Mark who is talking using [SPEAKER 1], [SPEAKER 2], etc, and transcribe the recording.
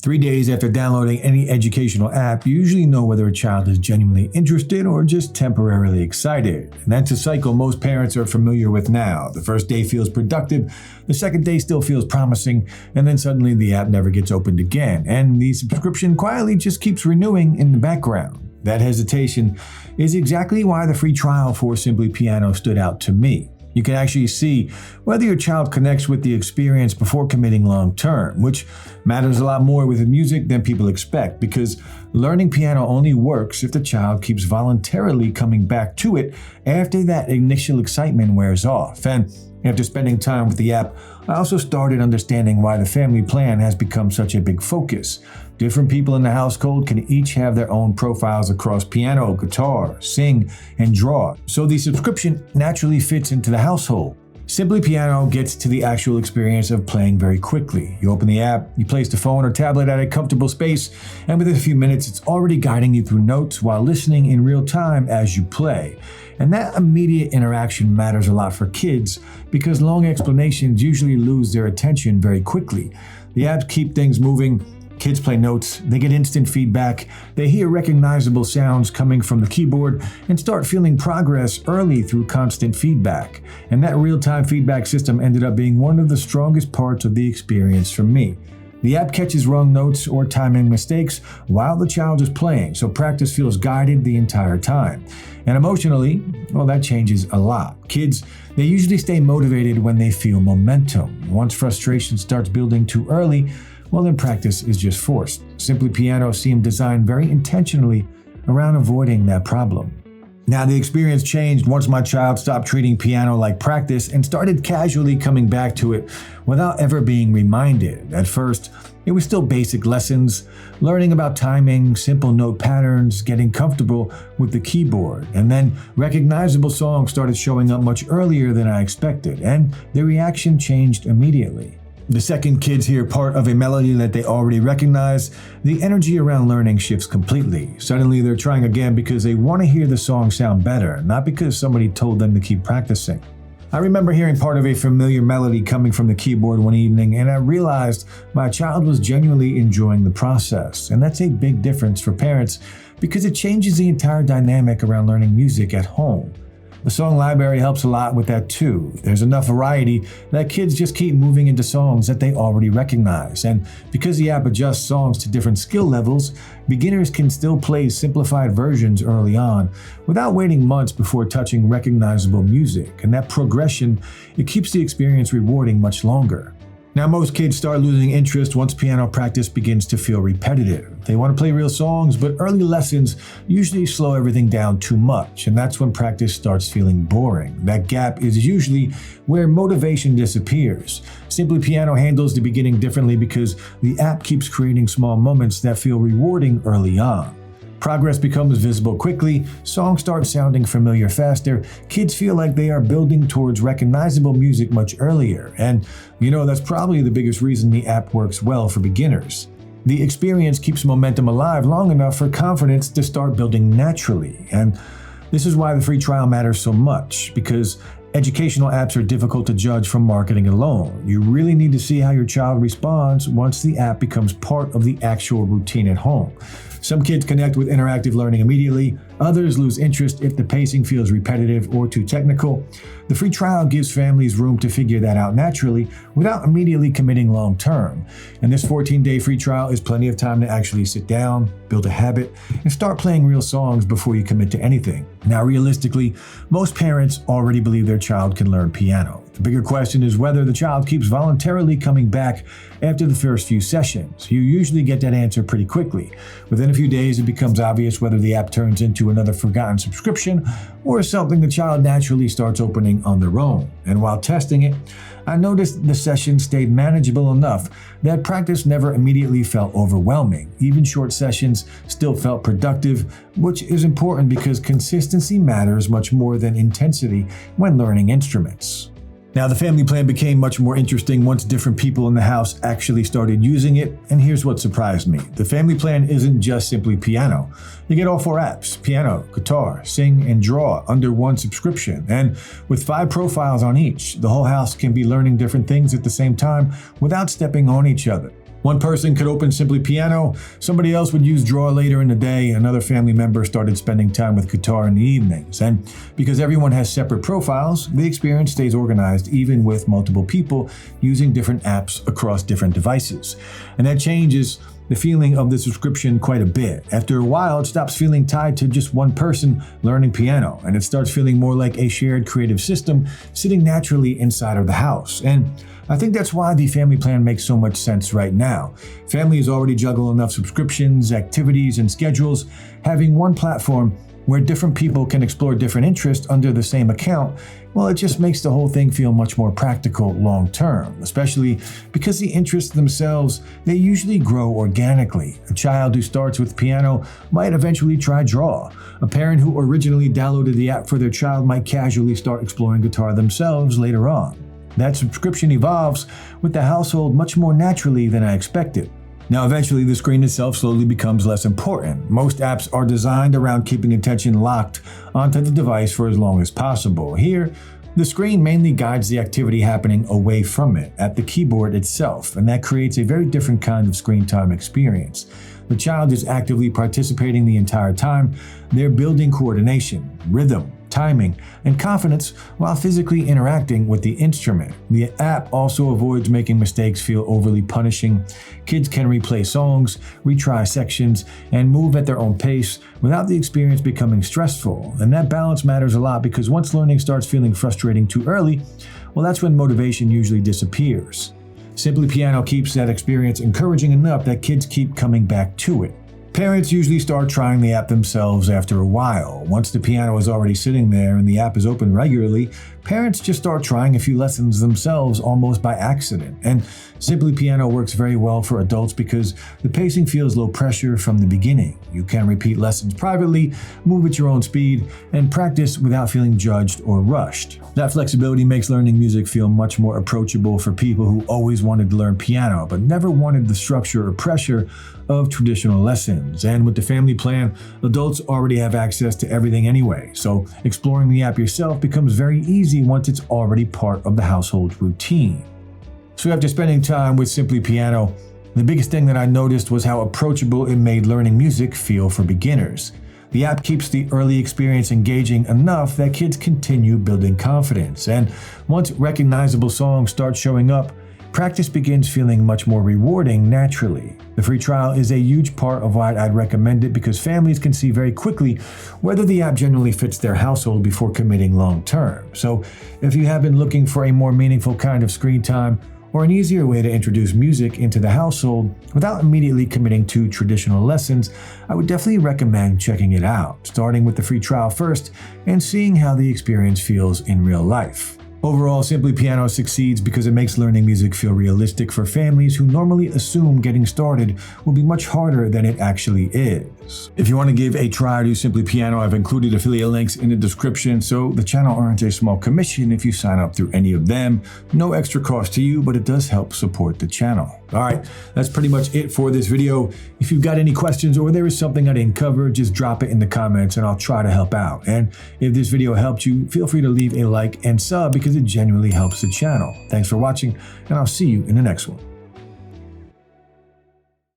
[SPEAKER 1] 3 days after downloading any educational app, you usually know whether a child is genuinely interested or just temporarily excited. And that's a cycle most parents are familiar with now. The first day feels productive, the second day still feels promising, and then suddenly the app never gets opened again, and the subscription quietly just keeps renewing in the background. That hesitation is exactly why the free trial for Simply Piano stood out to me. You can actually see whether your child connects with the experience before committing long term, which matters a lot more with music than people expect, because learning piano only works if the child keeps voluntarily coming back to it after that initial excitement wears off. And after spending time with the app, I also started understanding why the family plan has become such a big focus. Different people in the household can each have their own profiles across piano, guitar, sing, and draw, so the subscription naturally fits into the household. Simply Piano gets to the actual experience of playing very quickly. You open the app, you place the phone or tablet at a comfortable space, and within a few minutes it's already guiding you through notes while listening in real time as you play. And that immediate interaction matters a lot for kids because long explanations usually lose their attention very quickly. The apps keep things moving. Kids play notes, they get instant feedback, they hear recognizable sounds coming from the keyboard, and start feeling progress early through constant feedback. And that real-time feedback system ended up being one of the strongest parts of the experience for me. The app catches wrong notes or timing mistakes while the child is playing, so practice feels guided the entire time. And emotionally, well, that changes a lot. Kids, they usually stay motivated when they feel momentum. Once frustration starts building too early, well, then practice is just forced. Simply Piano seemed designed very intentionally around avoiding that problem. Now, the experience changed once my child stopped treating piano like practice and started casually coming back to it without ever being reminded. At first, it was still basic lessons, learning about timing, simple note patterns, getting comfortable with the keyboard, and then recognizable songs started showing up much earlier than I expected, and the reaction changed immediately. The second kids hear part of a melody that they already recognize, the energy around learning shifts completely. Suddenly they're trying again because they want to hear the song sound better, not because somebody told them to keep practicing. I remember hearing part of a familiar melody coming from the keyboard one evening, and I realized my child was genuinely enjoying the process. And that's a big difference for parents because it changes the entire dynamic around learning music at home. The song library helps a lot with that too. There's enough variety that kids just keep moving into songs that they already recognize. And because the app adjusts songs to different skill levels, beginners can still play simplified versions early on without waiting months before touching recognizable music. And that progression, it keeps the experience rewarding much longer. Now, most kids start losing interest once piano practice begins to feel repetitive. They want to play real songs, but early lessons usually slow everything down too much, and that's when practice starts feeling boring. That gap is usually where motivation disappears. Simply Piano handles the beginning differently because the app keeps creating small moments that feel rewarding early on. Progress becomes visible quickly, songs start sounding familiar faster, kids feel like they are building towards recognizable music much earlier, and that's probably the biggest reason the app works well for beginners. The experience keeps momentum alive long enough for confidence to start building naturally, and this is why the free trial matters so much, because educational apps are difficult to judge from marketing alone. You really need to see how your child responds once the app becomes part of the actual routine at home. Some kids connect with interactive learning immediately, others lose interest if the pacing feels repetitive or too technical. The free trial gives families room to figure that out naturally without immediately committing long term. And this 14-day free trial is plenty of time to actually sit down, build a habit, and start playing real songs before you commit to anything. Now, realistically, most parents already believe their child can learn piano. The bigger question is whether the child keeps voluntarily coming back after the first few sessions. You usually get that answer pretty quickly. Within a few days, it becomes obvious whether the app turns into another forgotten subscription or something the child naturally starts opening on their own. And while testing it, I noticed the session stayed manageable enough that practice never immediately felt overwhelming. Even short sessions still felt productive, which is important because consistency matters much more than intensity when learning instruments. Now, the family plan became much more interesting once different people in the house actually started using it, and here's what surprised me. The family plan isn't just simply piano. You get all 4 apps, piano, guitar, sing, and draw, under one subscription. And with 5 profiles on each, the whole house can be learning different things at the same time without stepping on each other. One person could open Simply Piano, somebody else would use Draw later in the day, another family member started spending time with guitar in the evenings. And because everyone has separate profiles, the experience stays organized even with multiple people using different apps across different devices. And that changes the feeling of the subscription quite a bit. After a while, it stops feeling tied to just one person learning piano, and it starts feeling more like a shared creative system sitting naturally inside of the house. And I think that's why the family plan makes so much sense right now. Families already juggle enough subscriptions, activities, and schedules. Having one platform where different people can explore different interests under the same account, well, it just makes the whole thing feel much more practical long term, especially because the interests themselves, they usually grow organically. A child who starts with piano might eventually try Draw. A parent who originally downloaded the app for their child might casually start exploring guitar themselves later on. That subscription evolves with the household much more naturally than I expected. Now, eventually, the screen itself slowly becomes less important. Most apps are designed around keeping attention locked onto the device for as long as possible. Here, the screen mainly guides the activity happening away from it, at the keyboard itself, and that creates a very different kind of screen time experience. The child is actively participating the entire time. They're building coordination, rhythm, timing, and confidence while physically interacting with the instrument. The app also avoids making mistakes feel overly punishing. Kids can replay songs, retry sections, and move at their own pace without the experience becoming stressful. And that balance matters a lot because once learning starts feeling frustrating too early, well, that's when motivation usually disappears. Simply Piano keeps that experience encouraging enough that kids keep coming back to it. Parents usually start trying the app themselves after a while. Once the piano is already sitting there and the app is open regularly, parents just start trying a few lessons themselves almost by accident. And Simply Piano works very well for adults because the pacing feels low pressure from the beginning. You can repeat lessons privately, move at your own speed, and practice without feeling judged or rushed. That flexibility makes learning music feel much more approachable for people who always wanted to learn piano but never wanted the structure or pressure of traditional lessons. And with the family plan, adults already have access to everything anyway, so exploring the app yourself becomes very easy once it's already part of the household routine. So after spending time with Simply Piano, the biggest thing that I noticed was how approachable it made learning music feel for beginners. The app keeps the early experience engaging enough that kids continue building confidence, and once recognizable songs start showing up, practice begins feeling much more rewarding naturally. The free trial is a huge part of why I'd recommend it because families can see very quickly whether the app generally fits their household before committing long term. So if you have been looking for a more meaningful kind of screen time or an easier way to introduce music into the household without immediately committing to traditional lessons, I would definitely recommend checking it out, starting with the free trial first and seeing how the experience feels in real life. Overall, Simply Piano succeeds because it makes learning music feel realistic for families who normally assume getting started will be much harder than it actually is. If you want to give a try to Simply Piano, I've included affiliate links in the description, so the channel earns a small commission if you sign up through any of them. No extra cost to you, but it does help support the channel. Alright, that's pretty much it for this video. If you've got any questions or there is something I didn't cover, just drop it in the comments and I'll try to help out. And if this video helped you, feel free to leave a like and sub because it genuinely helps the channel. Thanks for watching, and I'll see you in the next one.